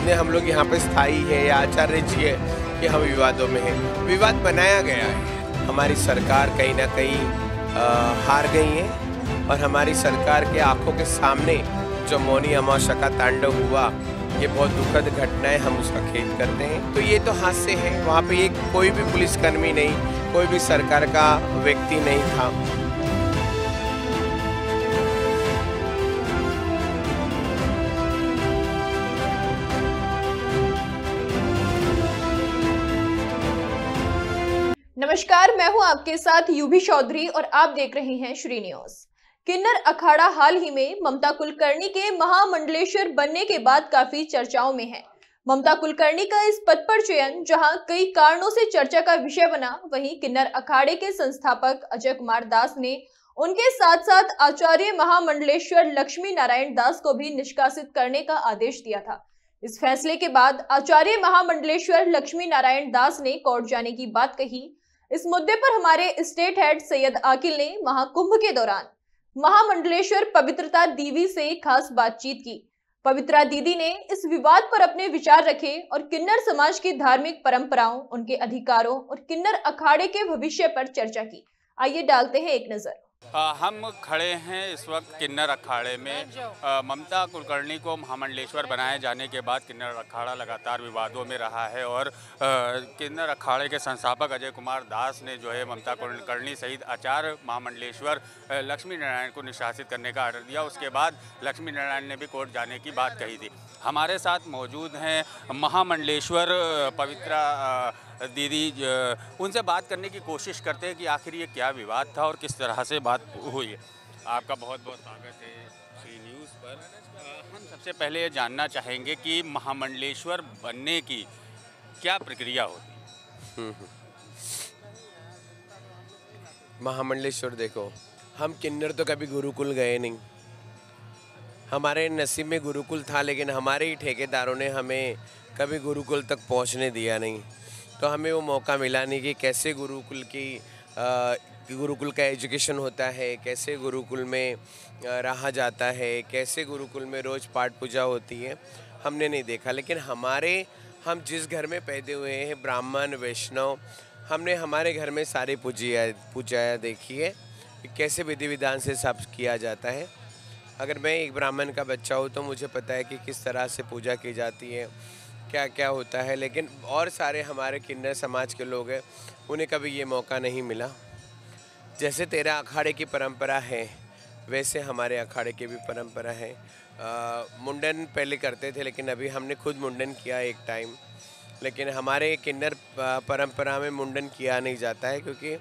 इतने हम लोग यहाँ पे स्थायी है या आचार्य जी है कि हम विवादों में हैं। विवाद बनाया गया है। हमारी सरकार कहीं ना कहीं हार गई है और हमारी सरकार के आंखों के सामने जो मौनी अमावस्या का तांडव हुआ, ये बहुत दुखद घटना है, हम उसका खेद करते हैं। तो ये तो हादसे हैं। वहाँ पे एक कोई भी पुलिसकर्मी नहीं, कोई भी सरकार का व्यक्ति नहीं था। नमस्कार, मैं हूं आपके साथ यूभी चौधरी और आप देख रहे हैं श्री न्यूज। किन्नर अखाड़ा हाल ही में ममता कुलकर्णी के महामंडलेश्वर बनने के बाद काफी चर्चाओं में है। ममता कुलकर्णी का इस पद पर चयन जहां कई कारणों से चर्चा का विषय बना, वहीं किन्नर अखाड़े के संस्थापक अजय कुमार दास ने उनके साथ साथ आचार्य महामंडलेश्वर लक्ष्मी नारायण दास को भी निष्कासित करने का आदेश दिया था। इस फैसले के बाद आचार्य महामंडलेश्वर लक्ष्मी नारायण दास ने कोर्ट जाने की बात कही। इस मुद्दे पर हमारे स्टेट हेड सैयद आकिल ने महाकुंभ के दौरान महामंडलेश्वर पवित्रता दीदी से खास बातचीत की। पवित्रा दीदी ने इस विवाद पर अपने विचार रखे और किन्नर समाज की धार्मिक परंपराओं, उनके अधिकारों और किन्नर अखाड़े के भविष्य पर चर्चा की। आइए डालते हैं एक नजर। हम खड़े हैं इस वक्त किन्नर अखाड़े में। ममता कुलकर्णी को महामंडलेश्वर बनाए जाने के बाद किन्नर अखाड़ा लगातार विवादों में रहा है और किन्नर अखाड़े के संस्थापक अजय कुमार दास ने जो है ममता कुलकर्णी सहित आचार्य महामंडलेश्वर लक्ष्मी नारायण को निष्कासित करने का आर्डर दिया। उसके बाद लक्ष्मी नारायण ने भी कोर्ट जाने की बात कही थी। हमारे साथ मौजूद हैं महामंडलेश्वर पवित्रा दीदी, उनसे बात करने की कोशिश करते हैं कि आखिर ये क्या विवाद था और किस तरह से बात हुई है। आपका बहुत बहुत स्वागत है श्री न्यूज़ पर। हम सबसे पहले ये जानना चाहेंगे कि महामंडलेश्वर बनने की क्या प्रक्रिया होती है? महामंडलेश्वर देखो, हम किन्नर तो कभी गुरुकुल गए नहीं। हमारे नसीब में गुरुकुल था, लेकिन हमारे ही ठेकेदारों ने हमें कभी गुरुकुल तक पहुंचने दिया नहीं। तो हमें वो मौका मिला नहीं कि कैसे गुरुकुल का एजुकेशन होता है, कैसे गुरुकुल में रहा जाता है, कैसे गुरुकुल में रोज़ पाठ पूजा होती है, हमने नहीं देखा। लेकिन हम जिस घर में पैदा हुए हैं, ब्राह्मण वैष्णव, हमने हमारे घर में सारे पूजा देखी है कि कैसे विधि विधान से सब किया जाता है। अगर मैं एक ब्राह्मण का बच्चा हूँ तो मुझे पता है कि किस तरह से पूजा की जाती है, क्या क्या होता है। लेकिन और सारे हमारे किन्नर समाज के लोग हैं, उन्हें कभी ये मौका नहीं मिला। जैसे तेरा अखाड़े की परंपरा है, वैसे हमारे अखाड़े की भी परंपरा है। मुंडन पहले करते थे, लेकिन अभी हमने खुद मुंडन किया एक टाइम। लेकिन हमारे किन्नर परंपरा में मुंडन किया नहीं जाता है, क्योंकि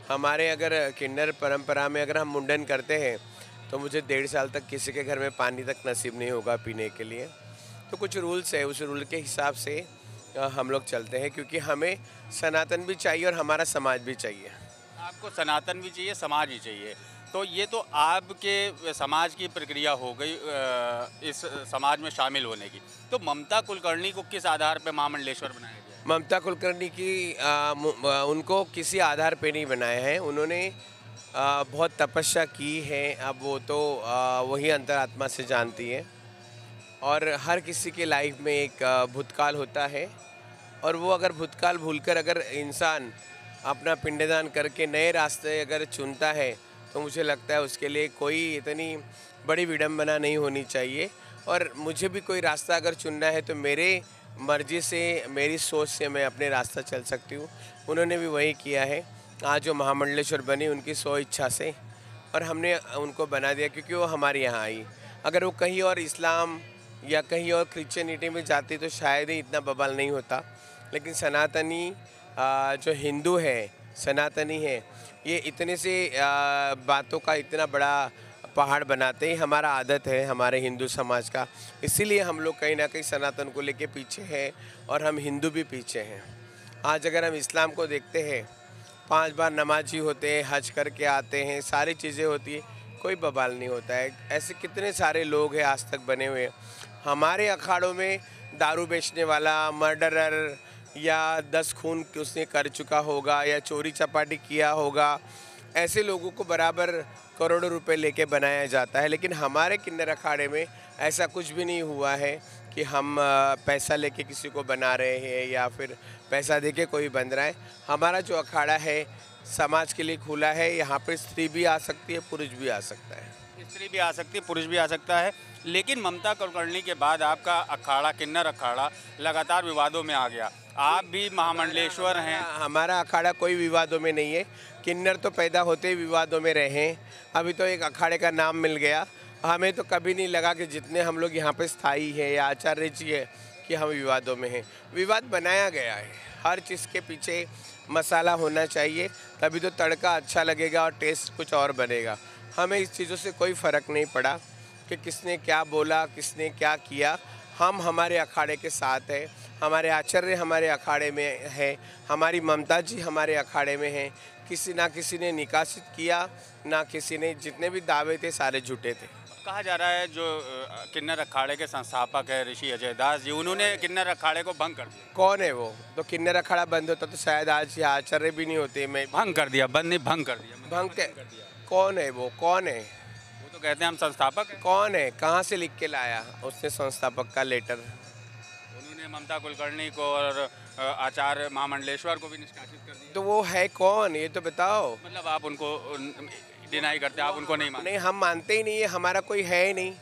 हमारे अगर किन्नर परंपरा में अगर हम मुंडन करते हैं तो मुझे 1.5 साल तक किसी के घर में पानी तक नसीब नहीं होगा पीने के लिए। तो कुछ रूल्स है, उस रूल के हिसाब से हम लोग चलते हैं, क्योंकि हमें सनातन भी चाहिए और हमारा समाज भी चाहिए। आपको सनातन भी चाहिए, समाज भी चाहिए। तो ये तो आपके समाज की प्रक्रिया हो गई इस समाज में शामिल होने की। तो ममता कुलकर्णी को किस आधार पर महामंडलेश्वर बनाया गया? ममता कुलकर्णी की उनको किसी आधार पे नहीं बनाया है। उन्होंने बहुत तपस्या की है। अब वो तो वही अंतरात्मा से जानती है। और हर किसी के लाइफ में एक भूतकाल होता है, और वो अगर भूतकाल भूलकर अगर इंसान अपना पिंडदान करके नए रास्ते अगर चुनता है, तो मुझे लगता है उसके लिए कोई इतनी बड़ी विडंबना नहीं होनी चाहिए। और मुझे भी कोई रास्ता अगर चुनना है तो मेरे मर्जी से, मेरी सोच से मैं अपने रास्ता चल सकती हूँ। उन्होंने भी वही किया है। आज जो महामंडलेश्वर बनी उनकी सो इच्छा से, और हमने उनको बना दिया क्योंकि वो हमारे यहाँ आई। अगर वो कहीं और इस्लाम या कहीं और क्रिश्चियनिटी में जाती तो शायद ही इतना बवाल नहीं होता। लेकिन सनातनी जो हिंदू है, सनातनी है, ये इतने से बातों का इतना बड़ा पहाड़ बनाते ही हमारा आदत है हमारे हिंदू समाज का। इसीलिए हम लोग कहीं ना कहीं सनातन को लेके पीछे हैं, और हम हिंदू भी पीछे हैं। आज अगर हम इस्लाम को देखते हैं, 5 बार नमाजी होते हैं, हज करके आते हैं, सारी चीज़ें होती है, कोई बवाल नहीं होता है। ऐसे कितने सारे लोग हैं आज तक बने हुए। हमारे अखाड़ों में दारू बेचने वाला, मर्डरर, या 10 खून उसने कर चुका होगा, या चोरी चपाटी किया होगा, ऐसे लोगों को बराबर करोड़ों रुपए लेके बनाया जाता है। लेकिन हमारे किन्नर अखाड़े में ऐसा कुछ भी नहीं हुआ है कि हम पैसा लेके किसी को बना रहे हैं या फिर पैसा देके कोई बन रहा है। हमारा जो अखाड़ा है समाज के लिए खुला है, यहाँ पर स्त्री भी आ सकती है, पुरुष भी आ सकता है। स्त्री भी आ सकती है, पुरुष भी आ सकता है। लेकिन ममता कुलकर्णी के बाद आपका अखाड़ा, किन्नर अखाड़ा, लगातार विवादों में आ गया। आप भी महामंडलेश्वर हैं। हमारा अखाड़ा कोई विवादों में नहीं है। किन्नर तो पैदा होते ही विवादों में रहे हैं। अभी तो एक अखाड़े का नाम मिल गया। हमें तो कभी नहीं लगा कि जितने हम लोग यहाँ पे स्थायी है या आचार्य जी है कि हम विवादों में हैं। विवाद बनाया गया है। हर चीज़ के पीछे मसाला होना चाहिए, तभी तो तड़का अच्छा लगेगा और टेस्ट कुछ और बनेगा। हमें इस चीज़ों से कोई फ़र्क नहीं पड़ा कि किसने क्या बोला, किसने क्या किया। हम हमारे अखाड़े के साथ हैं, हमारे आचार्य हमारे अखाड़े में है, हमारी ममता जी हमारे अखाड़े में हैं। किसी ना किसी ने निकासित किया, ना किसी ने, जितने भी दावे थे सारे झूठे थे। कहा जा रहा है जो किन्नर अखाड़े के संस्थापक है ऋषि अजय दास जी, उन्होंने किन्नर अखाड़े को भंग कर दिया। कौन है वो? तो किन्नर अखाड़ा बंद होता तो शायद आज ये आचार्य भी नहीं होते। मैं भंग कर दिया, बंद नहीं, भंग कर दिया। भंग के कौन है वो? कौन है वो? तो कहते हैं हम संस्थापक हैं। कौन है? कहाँ से लिख के लाया उसने संस्थापक का लेटर? उन्होंने ममता कुलकर्णी को और आचार्य महामंडलेश्वर को भी निष्कासित कर दिया। तो वो है कौन, ये तो बताओ। मतलब आप उनको डिनाई करते हैं, आप उनको नहीं मानते? नहीं, हम मानते ही नहीं है। हमारा कोई है ही नहीं।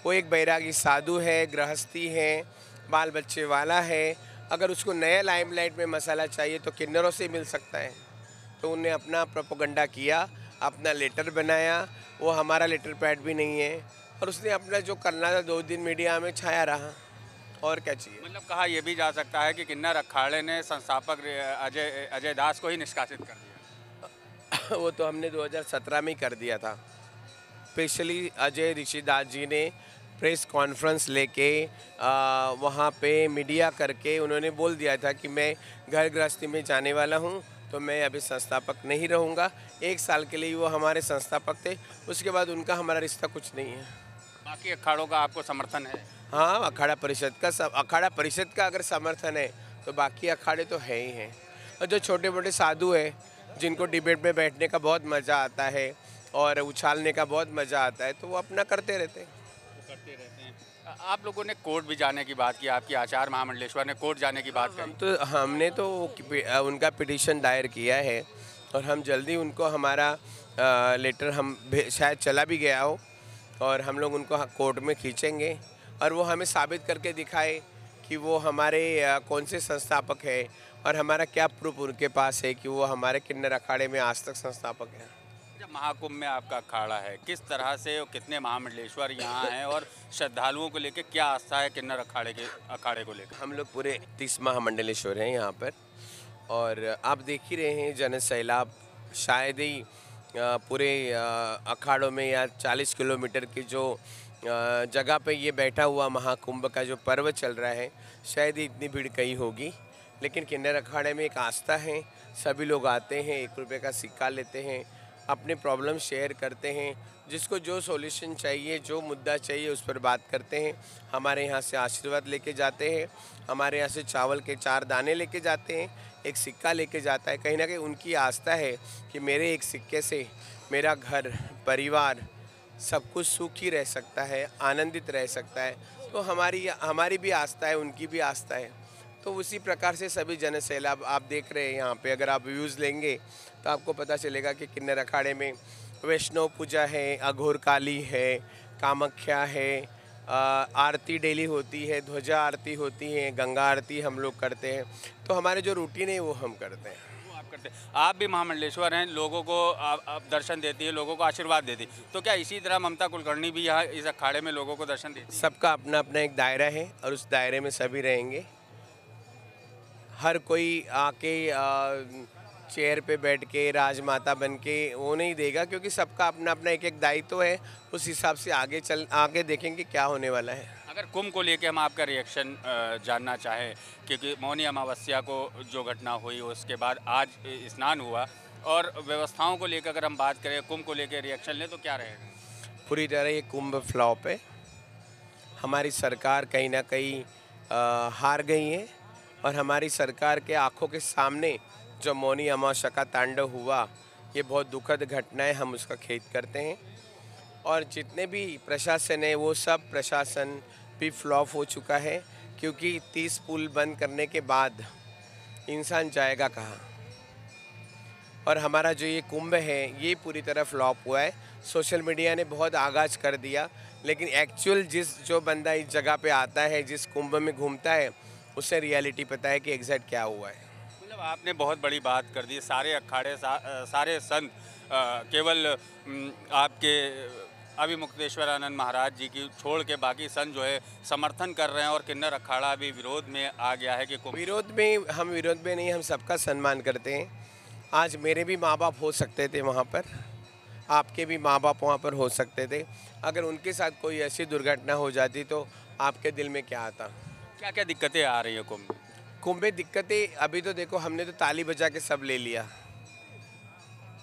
वो एक बैरागी साधु है, गृहस्थी है, बाल बच्चे वाला है। अगर उसको नया लाइमलाइट में मसाला चाहिए तो किन्नरों से मिल सकता है। तो उन्हें अपना प्रोपोगंडा किया, अपना लेटर बनाया। वो हमारा लेटर पैड भी नहीं है और उसने अपना जो करना था 2 दिन मीडिया में छाया रहा। और क्या चाहिए? मतलब कहा यह भी जा सकता है कि किन्नर अखाड़े ने संस्थापक अजय दास को ही निष्कासित कर दिया। वो तो हमने 2017 में ही कर दिया था। स्पेशली अजय ऋषिदास जी ने प्रेस कॉन्फ्रेंस लेके वहाँ पे मीडिया करके उन्होंने बोल दिया था कि मैं घर गृहस्थी में जाने वाला हूँ, तो मैं अभी संस्थापक नहीं रहूँगा। 1 साल के लिए वो हमारे संस्थापक थे, उसके बाद उनका हमारा रिश्ता कुछ नहीं है। बाकी अखाड़ों का आपको समर्थन है? हाँ, अखाड़ा परिषद का अखाड़ा परिषद का अगर समर्थन है तो बाकी अखाड़े तो है ही हैं। और जो छोटे मोटे साधु हैं जिनको डिबेट में बैठने का बहुत मज़ा आता है और उछालने का बहुत मज़ा आता है, तो वो अपना करते रहते हैं। आप लोगों ने कोर्ट भी जाने की बात की, आपकी आचार्य महामंडलेश्वर ने कोर्ट जाने की बात कही। तो हमने तो उनका पिटीशन दायर किया है और हम जल्दी उनको हमारा लेटर हम शायद चला भी गया हो और हम लोग उनको कोर्ट में खींचेंगे और वो हमें साबित करके दिखाए कि वो हमारे कौन से संस्थापक है और हमारा क्या प्रूफ उनके पास है कि वो हमारे किन्नर अखाड़े में आज तक संस्थापक हैं। जब महाकुंभ में आपका अखाड़ा है, किस तरह से और कितने महामंडलेश्वर यहाँ हैं और श्रद्धालुओं को लेकर क्या आस्था है किन्नर अखाड़े को लेकर? हम लोग पूरे 30 महामंडलेश्वर हैं यहाँ पर और आप देख ही रहे हैं जन सैलाब शायद ही पूरे अखाड़ों में या 40 किलोमीटर की जो जगह पे ये बैठा हुआ महाकुंभ का जो पर्व चल रहा है, शायद ही इतनी भीड़ कहीं होगी। लेकिन किन्नर अखाड़े में एक आस्था है, सभी लोग आते हैं, 1 रुपये का सिक्का लेते हैं, अपने प्रॉब्लम शेयर करते हैं, जिसको जो सॉल्यूशन चाहिए, जो मुद्दा चाहिए उस पर बात करते हैं। हमारे यहाँ से आशीर्वाद लेके जाते हैं, हमारे यहाँ से चावल के 4 दाने लेके जाते हैं, एक सिक्का लेके जाता है। कहीं ना कहीं उनकी आस्था है कि मेरे एक सिक्के से मेरा घर परिवार सब कुछ सुखी रह सकता है, आनंदित रह सकता है। तो हमारी भी आस्था है, उनकी भी आस्था है। तो उसी प्रकार से सभी जन सैलाब आप देख रहे हैं यहाँ पे। अगर आप व्यूज़ लेंगे तो आपको पता चलेगा कि किन्नर अखाड़े में वैष्णव पूजा है, अघोर काली है, कामाख्या है, आरती डेली होती है, ध्वजा आरती होती है, गंगा आरती हम लोग करते हैं। तो हमारे जो रूटीन है वो हम करते हैं। आप भी महामंडलेश्वर हैं, लोगों को आप दर्शन देती है, लोगों को आशीर्वाद देती, तो क्या इसी तरह ममता कुलकर्णी भी यहाँ इस अखाड़े में लोगों को दर्शन देती? सबका अपना अपना एक दायरा है और उस दायरे में सभी रहेंगे। हर कोई आके चेयर पे बैठ के राजमाता बन के वो नहीं देगा, क्योंकि सबका अपना अपना एक दायित्व है। उस हिसाब से आगे देखेंगे क्या होने वाला है। अगर कुंभ को लेके हम आपका रिएक्शन जानना चाहें, क्योंकि मौनी अमावस्या को जो घटना हुई उसके बाद आज स्नान हुआ और व्यवस्थाओं को लेकर अगर हम बात करें, कुंभ को लेकर रिएक्शन लें तो क्या रहेगा? पूरी तरह ये कुंभ फ्लॉप है। हमारी सरकार कहीं ना कहीं हार गई है और हमारी सरकार के आंखों के सामने जो मौनी अमावस्या का तांडव हुआ, ये बहुत दुखद घटना है। हम उसका खेद करते हैं और जितने भी प्रशासन है वो सब प्रशासन भी फ्लॉप हो चुका है, क्योंकि 30 पुल बंद करने के बाद इंसान जाएगा कहाँ। और हमारा जो ये कुंभ है ये पूरी तरह फ्लॉप हुआ है। सोशल मीडिया ने बहुत आगाज़ कर दिया, लेकिन एक्चुअल जो बंदा इस जगह पे आता है, जिस कुंभ में घूमता है, उसे रियलिटी पता है कि एग्जैक्ट क्या हुआ है। मतलब आपने बहुत बड़ी बात कर दी। सारे अखाड़े सारे संत केवल आपके अभिमुक्तेश्वरानंद महाराज जी की छोड़ के बाकी संत जो है समर्थन कर रहे हैं, और किन्नर अखाड़ा भी विरोध में आ गया है कि विरोध में नहीं, हम सबका सम्मान करते हैं। आज मेरे भी माँ बाप हो सकते थे वहाँ पर, आपके भी माँ बाप वहाँ पर हो सकते थे। अगर उनके साथ कोई ऐसी दुर्घटना हो जाती तो आपके दिल में क्या आता। क्या क्या दिक्कतें आ रही हैं कुंभ में दिक्कतें अभी तो देखो, हमने तो ताली बजा के सब ले लिया।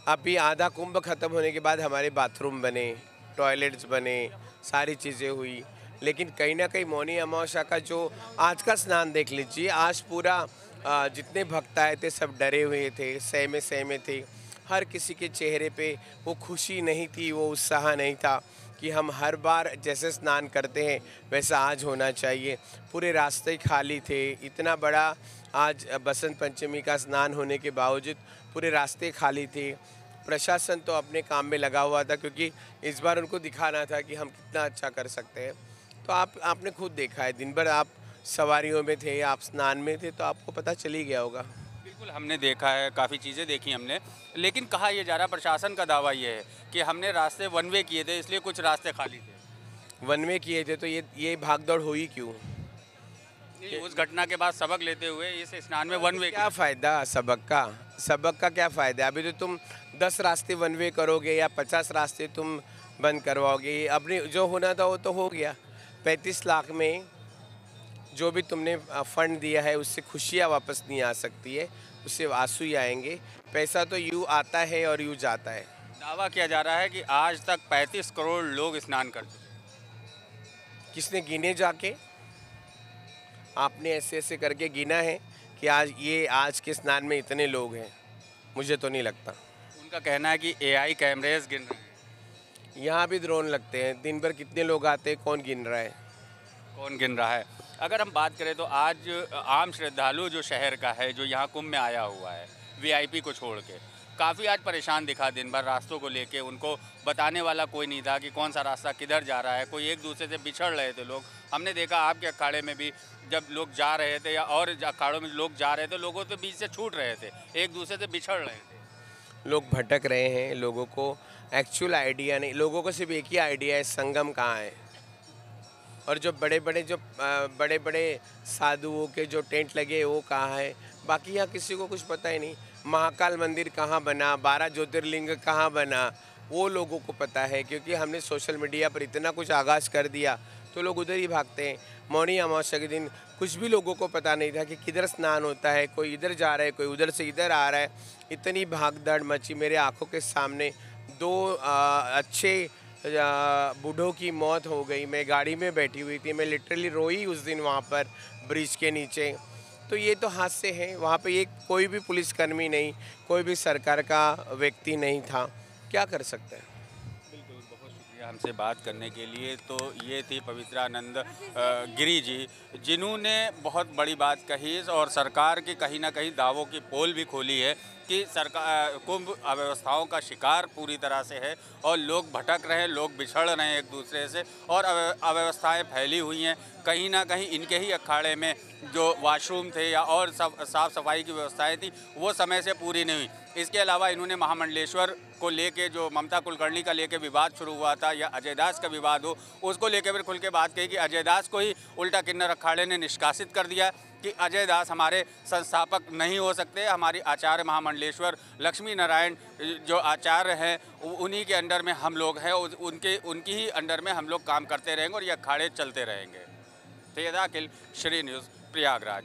अभी आधा कुंभ ख़त्म होने के बाद हमारे बाथरूम बने, टॉयलेट्स बने, सारी चीज़ें हुई, लेकिन कहीं ना कहीं मौनी अमावस्या का जो आज का स्नान देख लीजिए। आज पूरा जितने भक्त आए थे सब डरे हुए थे, सहमे थे। हर किसी के चेहरे पे वो खुशी नहीं थी, वो उत्साह नहीं था कि हम हर बार जैसे स्नान करते हैं वैसा आज होना चाहिए। पूरे रास्ते खाली थे। इतना बड़ा आज बसंत पंचमी का स्नान होने के बावजूद पूरे रास्ते खाली थे। प्रशासन तो अपने काम में लगा हुआ था, क्योंकि इस बार उनको दिखाना था कि हम कितना अच्छा कर सकते हैं। तो आपने खुद देखा है, दिन भर आप सवारियों में थे, आप स्नान में थे, तो आपको पता चल ही गया होगा। बिल्कुल, हमने देखा है, काफ़ी चीज़ें देखी हमने, लेकिन कहा यह जा रहा, प्रशासन का दावा ये है कि हमने रास्ते वन वे किए थे, इसलिए कुछ रास्ते खाली थे। वन वे किए थे तो ये भागदौड़ हुई क्यों? उस घटना के बाद सबक लेते हुए इस स्नान में वन वे क्या फ़ायदा सबक का क्या फ़ायदा? अभी तो तुम 10 रास्ते वन वे करोगे या 50 रास्ते तुम बंद करवाओगे। अपने जो होना था वो तो हो गया। 35 लाख में जो भी तुमने फंड दिया है उससे खुशियाँ वापस नहीं आ सकती है, उससे आंसू ही आएंगे। पैसा तो यूँ आता है और यूँ जाता है। दावा किया जा रहा है कि आज तक 35 करोड़ लोग स्नान कर चुके। किसने गिने जाके? आपने ऐसे करके गिना है कि आज के स्नान में इतने लोग हैं? मुझे तो नहीं लगता। उनका कहना है कि AI कैमरेज गिन रहे हैं। यहाँ भी ड्रोन लगते हैं, दिन भर कितने लोग आते हैं, कौन गिन रहा है? कौन गिन रहा है? अगर हम बात करें तो आज आम श्रद्धालु जो शहर का है, जो यहाँ कुंभ में आया हुआ है, VIP को छोड़ के, काफ़ी आज परेशान दिखा। दिन भर रास्तों को लेके उनको बताने वाला कोई नहीं था कि कौन सा रास्ता किधर जा रहा है। कोई एक दूसरे से बिछड़ रहे थे लोग। हमने देखा आपके अखाड़े में भी जब लोग जा रहे थे या और अखाड़ों में लोग जा रहे थे, लोगों के बीच से छूट रहे थे, एक दूसरे से बिछड़ रहे थे। लोग भटक रहे हैं, लोगों को एक्चुअल आइडिया नहीं। लोगों को सिर्फ एक ही आइडिया है, संगम कहाँ है। और जो बड़े बड़े साधुओं के जो टेंट लगे वो कहाँ है, बाकी यहाँ किसी को कुछ पता ही नहीं। महाकाल मंदिर कहाँ बना, 12 ज्योतिर्लिंग कहाँ बना, वो लोगों को पता है, क्योंकि हमने सोशल मीडिया पर इतना कुछ आगाज़ कर दिया तो लोग उधर ही भागते हैं। मौनी अमावस्या के दिन कुछ भी लोगों को पता नहीं था कि किधर स्नान होता है। कोई इधर जा रहा है, कोई उधर से इधर आ रहा है। इतनी भागदौड़ मची, मेरे आँखों के सामने 2 अच्छे बूढ़ों की मौत हो गई। मैं गाड़ी में बैठी हुई थी, मैं लिटरली रोई उस दिन वहाँ पर ब्रिज के नीचे। तो ये तो हादसे हैं। वहाँ पे कोई भी पुलिसकर्मी नहीं, कोई भी सरकार का व्यक्ति नहीं था, क्या कर सकते हैं। बिल्कुल, बहुत शुक्रिया हमसे बात करने के लिए। तो ये थी पवित्रानंद गिरी जी, जिन्होंने बहुत बड़ी बात कही और सरकार के कहीं ना कहीं दावों की पोल भी खोली है कि सरकार कुंभ अव्यवस्थाओं का शिकार पूरी तरह से है और लोग भटक रहे हैं, लोग बिछड़ रहे हैं एक दूसरे से, और अव्यवस्थाएं फैली हुई हैं। कहीं ना कहीं इनके ही अखाड़े में जो वॉशरूम थे या और साफ़ सफाई की व्यवस्थाएं थी वो समय से पूरी नहीं हुई। इसके अलावा इन्होंने महामंडलेश्वर को लेके जो ममता कुलकर्णी का लेके विवाद शुरू हुआ था, या अजय दास का विवाद हो, उसको लेकर फिर खुल के बात कही कि अजय दास को ही उल्टा किन्नर अखाड़े ने निष्कासित कर दिया कि अजय दास हमारे संस्थापक नहीं हो सकते। हमारी आचार्य महामंडलेश्वर लक्ष्मी नारायण जो आचार्य हैं उन्हीं के अंडर में हम लोग हैं, उनकी ही अंडर में हम लोग काम करते रहेंगे और ये अखाड़े चलते रहेंगे। सैयद आकिल, श्री न्यूज़, प्रयागराज।